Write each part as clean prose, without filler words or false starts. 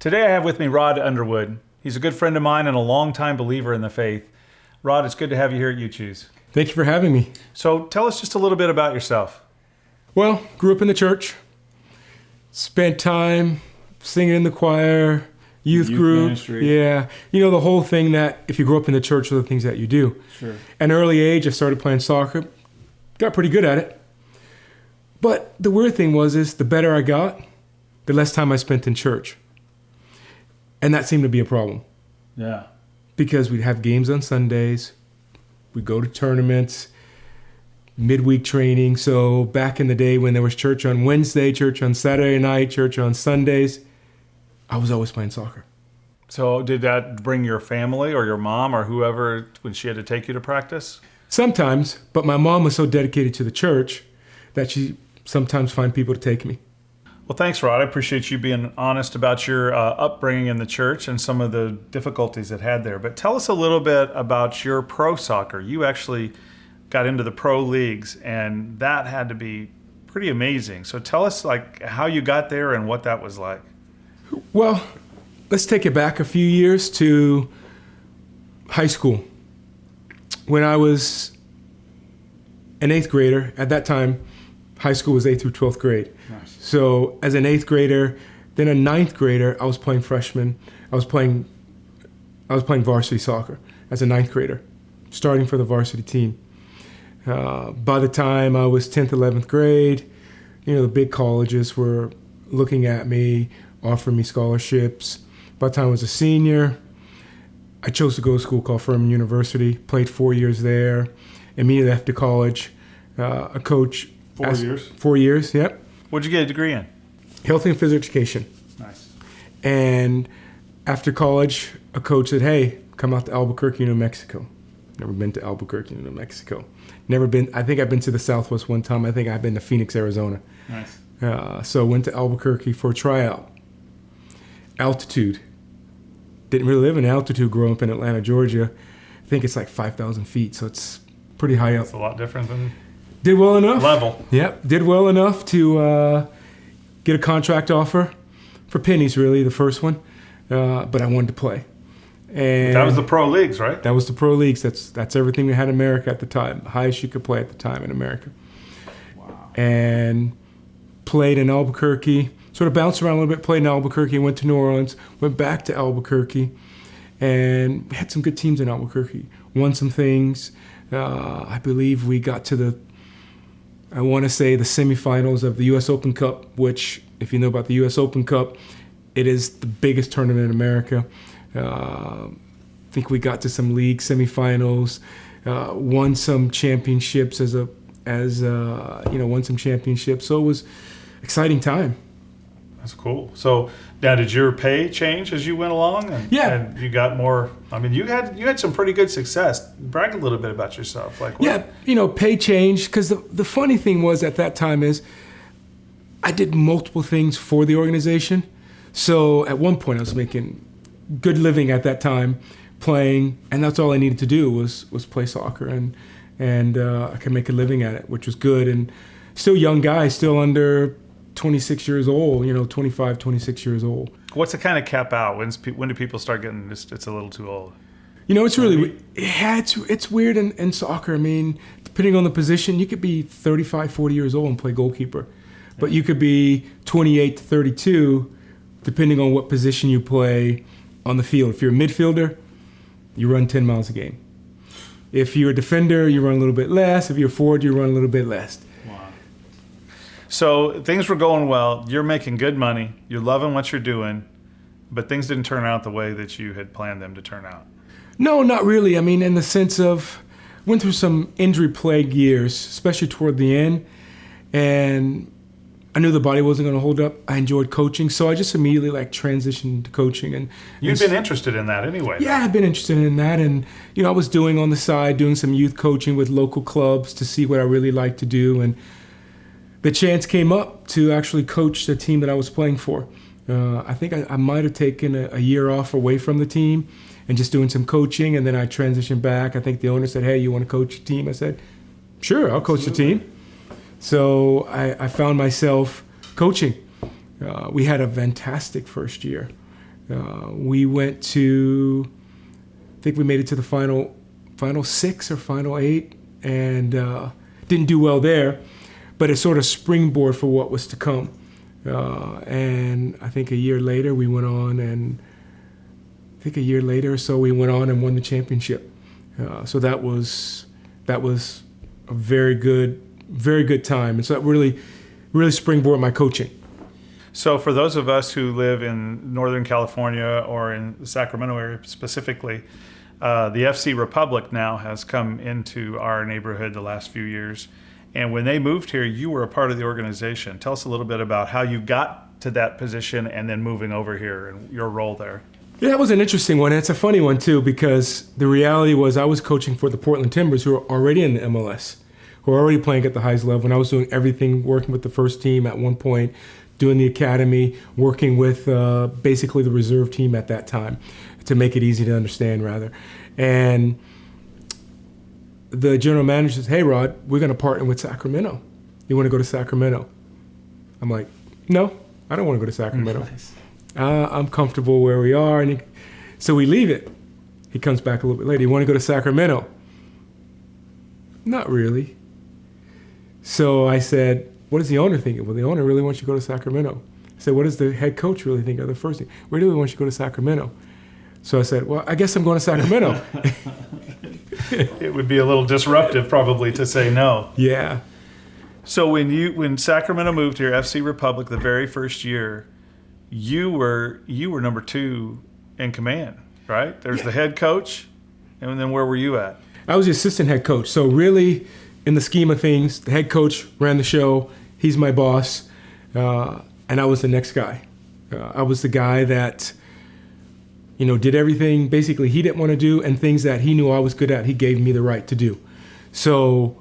Today I have with me Rod Underwood. He's a good friend of mine and a longtime believer in the faith. Rod, it's good to have you here at You Choose. Thank you for having me. So tell us just a little bit about yourself. Well, grew up in the church, spent time singing in the choir, youth group. Ministry. Yeah, you know, the whole thing that if you grew up in the church are the things that you do. Sure. At an early age, I started playing soccer, got pretty good at it. But the weird thing is the better I got, the less time I spent in church. And that seemed to be a problem. Yeah. Because we'd have games on Sundays, we'd go to tournaments, midweek training. So back in the day when there was church on Wednesday, church on Saturday night, church on Sundays, I was always playing soccer. So did that bring your family or your mom or whoever when she had to take you to practice? Sometimes, but my mom was so dedicated to the church that she sometimes find people to take me. Well, thanks, Rod. I appreciate you being honest about your upbringing in the church and some of the difficulties it had there. But tell us a little bit about your pro soccer. You actually got into the pro leagues, and that had to be pretty amazing. So tell us like how you got there and what that was like. Well, let's take it back a few years to high school. When I was an 8th grader, at that time, high school was 8th through 12th grade. Nice. So as an 8th grader, then a 9th grader, I was playing freshman. I was playing varsity soccer as a 9th grader, starting for the varsity team. By the time I was 10th, 11th grade, you know, the big colleges were looking at me, offering me scholarships. By the time I was a senior, I chose to go to a school called Furman University, played 4 years there. Immediately after college, a coach 4 years? 4 years, yep. What'd you get a degree in? Health and physical education. Nice. And after college, a coach said, hey, come out to Albuquerque, New Mexico. Never been to Albuquerque, New Mexico. Never been, I think I've been to the Southwest one time. I think I've been to Phoenix, Arizona. Nice. So went to Albuquerque for a tryout. Altitude. Didn't really live in altitude growing up in Atlanta, Georgia. I think it's like 5,000 feet, so it's pretty high up. It's a lot different than Did well enough. level. Yep, did well enough to get a contract offer for pennies, really, the first one. But I wanted to play. And That was the pro leagues, right? that was the pro leagues. That's everything we had in America at the time. The highest you could play at the time in America. Wow. And played in Albuquerque. Sort of bounced around a little bit, played in Albuquerque, went to New Orleans, went back to Albuquerque. And we had some good teams in Albuquerque. Won some things. I believe we got to I want to say the semifinals of the U.S. Open Cup, which, if you know about the U.S. Open Cup, it is the biggest tournament in America. I think we got to some league semifinals, won some championships won some championships. So it was exciting time. That's cool. So now, did your pay change as you went along? Yeah. And you got more. I mean, you had some pretty good success. Brag a little bit about yourself. Like, what? Yeah, you know, pay changed because the funny thing was at that time is I did multiple things for the organization. So at one point I was making good living at that time playing, and that's all I needed to do was play soccer, and I could make a living at it, which was good. And still young guy, still under 26 years old, 25, 26 years old. What's the kind of cap out? When do people start getting this? It's a little too old. It's really, it's weird in soccer. I mean, depending on the position, you could be 35, 40 years old and play goalkeeper. But you could be 28 to 32, depending on what position you play on the field. If you're a midfielder, you run 10 miles a game. If you're a defender, you run a little bit less. If you're a forward, you run a little bit less. So things were going well. You're making good money. You're loving what you're doing, but things didn't turn out the way that you had planned them to turn out. No, not really. I mean, in the sense of, went through some injury-plagued years, especially toward the end, and I knew the body wasn't going to hold up. I enjoyed coaching, so I just immediately transitioned to coaching. And you've been interested in that anyway. Yeah, I've been interested in that, and I was doing on the side, doing some youth coaching with local clubs to see what I really like to do, and the chance came up to actually coach the team that I was playing for. I think I might have taken a year off away from the team and just doing some coaching, and then I transitioned back. I think the owner said, hey, you want to coach the team? I said, sure, I'll coach the team. So I found myself coaching. We had a fantastic first year. We went to, I think we made it to the final 6 or final 8, and didn't do well there, but it sort of springboard for what was to come. And I think a year later we went on, and I think a year later or so we went on and won the championship. So that was a very good time, and so that really springboard my coaching. So for those of us who live in Northern California or in the Sacramento area specifically, the FC Republic now has come into our neighborhood the last few years. And when they moved here, you were a part of the organization. Tell us a little bit about how you got to that position and then moving over here and your role there. Yeah, that was an interesting one. It's a funny one too, because the reality was I was coaching for the Portland Timbers, who are already in the MLS, who are already playing at the highest level. And I was doing everything, working with the first team at one point, doing the academy, working with basically the reserve team at that time, to make it easy to understand, rather. And the general manager says, "Hey, Rod, we're going to partner with Sacramento. You want to go to Sacramento?" I'm like, "No, I don't want to go to Sacramento. Nice. I'm comfortable where we are." And so we leave it. He comes back a little bit later. "You want to go to Sacramento?" "Not really." So I said, "What is the owner thinking?" "Well, the owner really wants you to go to Sacramento." I said, "What does the head coach really think of the first team?" "We really want you to go to Sacramento." So I said, "Well, I guess I'm going to Sacramento." It would be a little disruptive probably to say no. Yeah. So when Sacramento moved here, FC Republic, the very first year, you were number 2 in command, right? There's the head coach, and then where were you at? I was the assistant head coach. So really, in the scheme of things, the head coach ran the show. He's my boss, and I was the next guy. I was the guy that, did everything basically he didn't want to do, and things that he knew I was good at, he gave me the right to do. So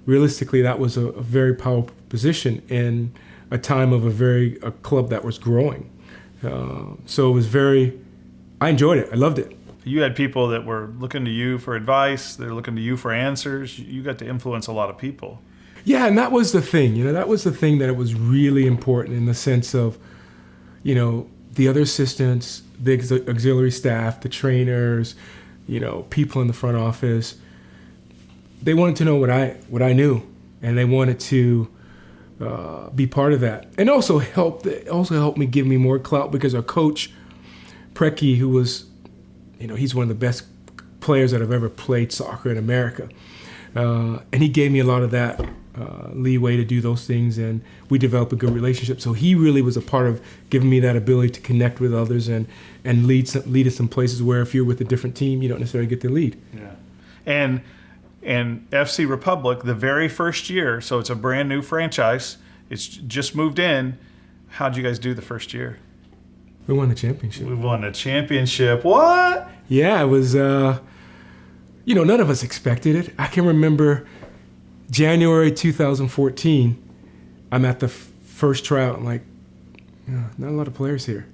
realistically, that was a very powerful position in a time of a club that was growing. So it was I enjoyed it. I loved it. You had people that were looking to you for advice. They're looking to you for answers. You got to influence a lot of people. Yeah, and that was the thing. That was the thing that it was really important in the sense of, the other assistants, the auxiliary staff, the trainers, people in the front office. They wanted to know what I knew, and they wanted to be part of that, and also helped me give me more clout, because our coach, Preki, who was, he's one of the best players that have ever played soccer in America, and he gave me a lot of that leeway to do those things, and we developed a good relationship. So he really was a part of giving me that ability to connect with others and lead us some places where if you're with a different team, you don't necessarily get to lead. Yeah, and FC Republic, the very first year, so it's a brand new franchise. It's just moved in. How'd you guys do the first year? We won the championship. We won the championship. What? Yeah, it was, none of us expected it. I can remember January 2014, I'm at the first tryout. I'm like, not a lot of players here.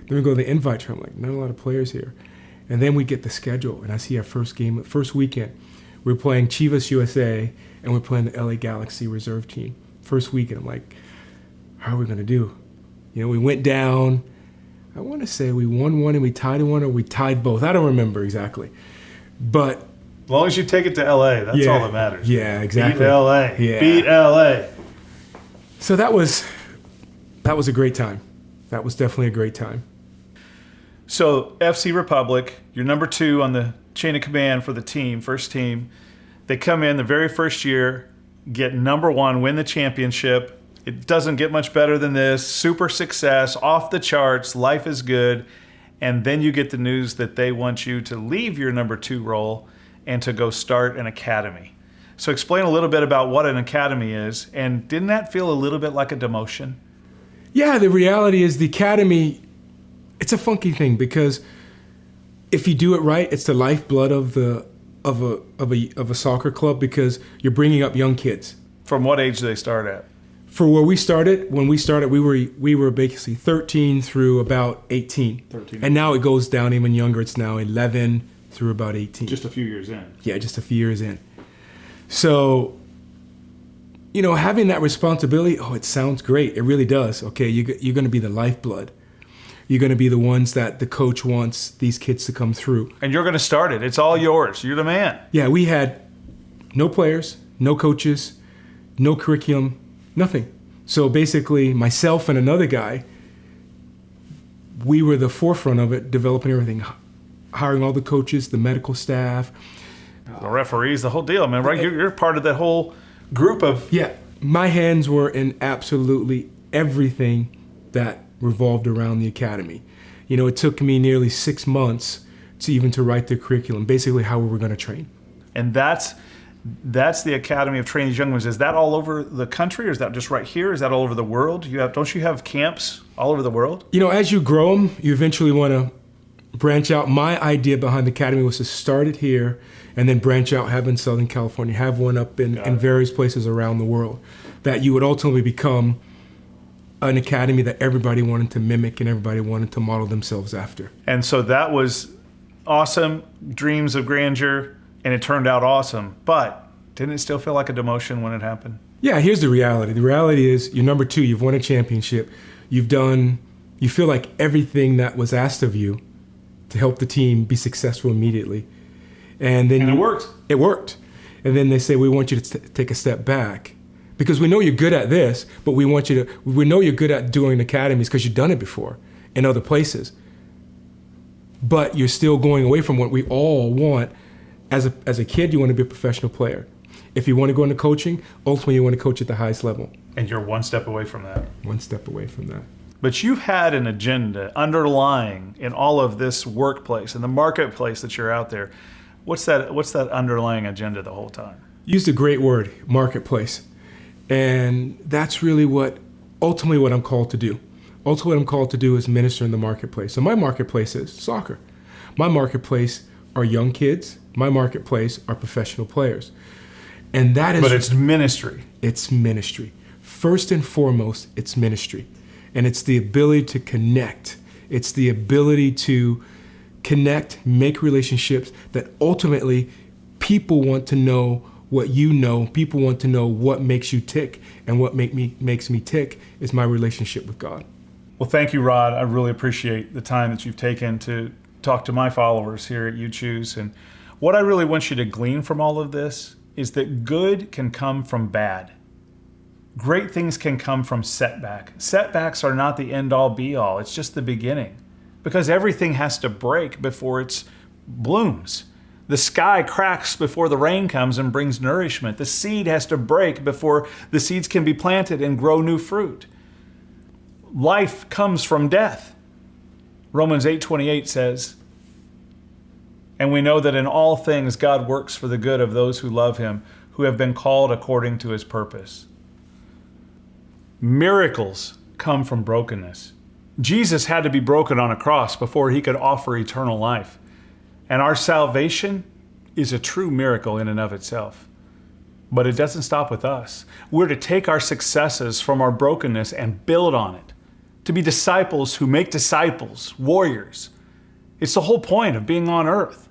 Then we go to the invite trial. I'm like, not a lot of players here. And then we get the schedule, and I see our first game, first weekend. We're playing Chivas USA, and we're playing the LA Galaxy reserve team. First weekend, I'm like, how are we going to do? We went down. I want to say we won one and we tied one, or we tied both. I don't remember exactly. But as long as you take it to LA, that's all that matters. Yeah, exactly. Beat LA. Yeah. Beat LA. So that was a great time. That was definitely a great time. So FC Republic, you're number 2 on the chain of command for the team, first team. They come in the very first year, get number 1, win the championship. It doesn't get much better than this. Super success, off the charts, life is good. And then you get the news that they want you to leave your number 2 role and to go start an academy. So explain a little bit about what an academy is. And didn't that feel a little bit like a demotion? Yeah, the reality is the academy, it's a funky thing, because if you do it right, it's the lifeblood of a soccer club, because you're bringing up young kids. From what age do they start at? For when we started, we were basically 13 through about 18. 13. And now it goes down even younger. It's now 11 through about 18. Just a few years in. Yeah, just a few years in. So, having that responsibility, it sounds great. It really does. Okay, you're going to be the lifeblood. You're going to be the ones that the coach wants these kids to come through. And you're going to start it. It's all yours. You're the man. Yeah, we had no players, no coaches, no curriculum, nothing. So basically, myself and another guy, we were the forefront of it, developing everything, hiring all the coaches, the medical staff. The referees, the whole deal, man, right? You're part of that whole group of... Yeah, my hands were in absolutely everything that revolved around the academy. You know, it took me nearly 6 months to write the curriculum, basically how we were going to train. And that's the Academy of Training Young Ones. Is that all over the country, or is that just right here? Is that all over the world? Don't you have camps all over the world? You know, as you grow them, you eventually want to branch out. My idea behind the academy was to start it here and then branch out, have in Southern California, have one up in various places around the world, that you would ultimately become an academy that everybody wanted to mimic and everybody wanted to model themselves after. And so that was awesome, dreams of grandeur, and it turned out awesome. But didn't it still feel like a demotion when it happened? Yeah, here's the reality. The reality is you're number 2, you've won a championship, you feel like everything that was asked of you to help the team be successful immediately. And then it worked. It worked. And then they say, we want you to take a step back because we know you're good at this, but we know you're good at doing academies because you've done it before in other places. But you're still going away from what we all want. As a kid, you want to be a professional player. If you want to go into coaching, ultimately you want to coach at the highest level. And you're one step away from that. One step away from that. But you've had an agenda underlying in all of this workplace and the marketplace that you're out there. What's that underlying agenda the whole time? Used a great word, marketplace. And that's really ultimately what I'm called to do. Ultimately what I'm called to do is minister in the marketplace. So my marketplace is soccer. My marketplace are young kids. My marketplace are professional players. And that is... But it's ministry. It's ministry. First and foremost, it's ministry. And it's the ability to connect. It's the ability to connect, make relationships that ultimately people want to know what you know. People want to know what makes you tick. And what makes me tick is my relationship with God. Well, thank you, Rod. I really appreciate the time that you've taken to talk to my followers here at You Choose. And what I really want you to glean from all of this is that good can come from bad. Great things can come from setback. Setbacks are not the end-all, be-all. It's just the beginning. Because everything has to break before it blooms. The sky cracks before the rain comes and brings nourishment. The seed has to break before the seeds can be planted and grow new fruit. Life comes from death. Romans 8:28 says, "And we know that in all things God works for the good of those who love him, who have been called according to his purpose." Miracles come from brokenness. Jesus had to be broken on a cross before he could offer eternal life. And our salvation is a true miracle in and of itself. But it doesn't stop with us. We're to take our successes from our brokenness and build on it. To be disciples who make disciples, warriors. It's the whole point of being on earth.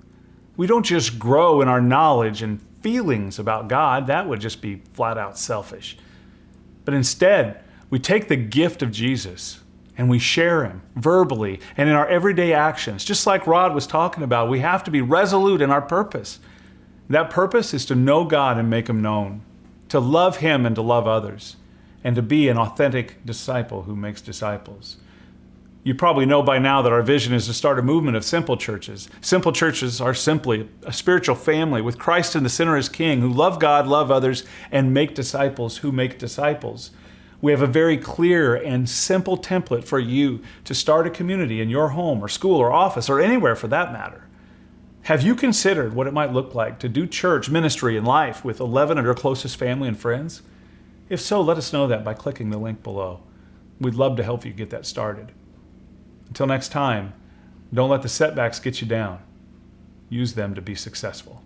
We don't just grow in our knowledge and feelings about God. That would just be flat out selfish. But instead, we take the gift of Jesus and we share him verbally and in our everyday actions. Just like Rod was talking about, we have to be resolute in our purpose. That purpose is to know God and make him known, to love him and to love others, and to be an authentic disciple who makes disciples. You probably know by now that our vision is to start a movement of simple churches. Simple churches are simply a spiritual family with Christ in the center as King, who love God, love others, and make disciples who make disciples. We have a very clear and simple template for you to start a community in your home or school or office or anywhere for that matter. Have you considered what it might look like to do church, ministry, and life with 11 of your closest family and friends? If so, let us know that by clicking the link below. We'd love to help you get that started. Until next time, don't let the setbacks get you down. Use them to be successful.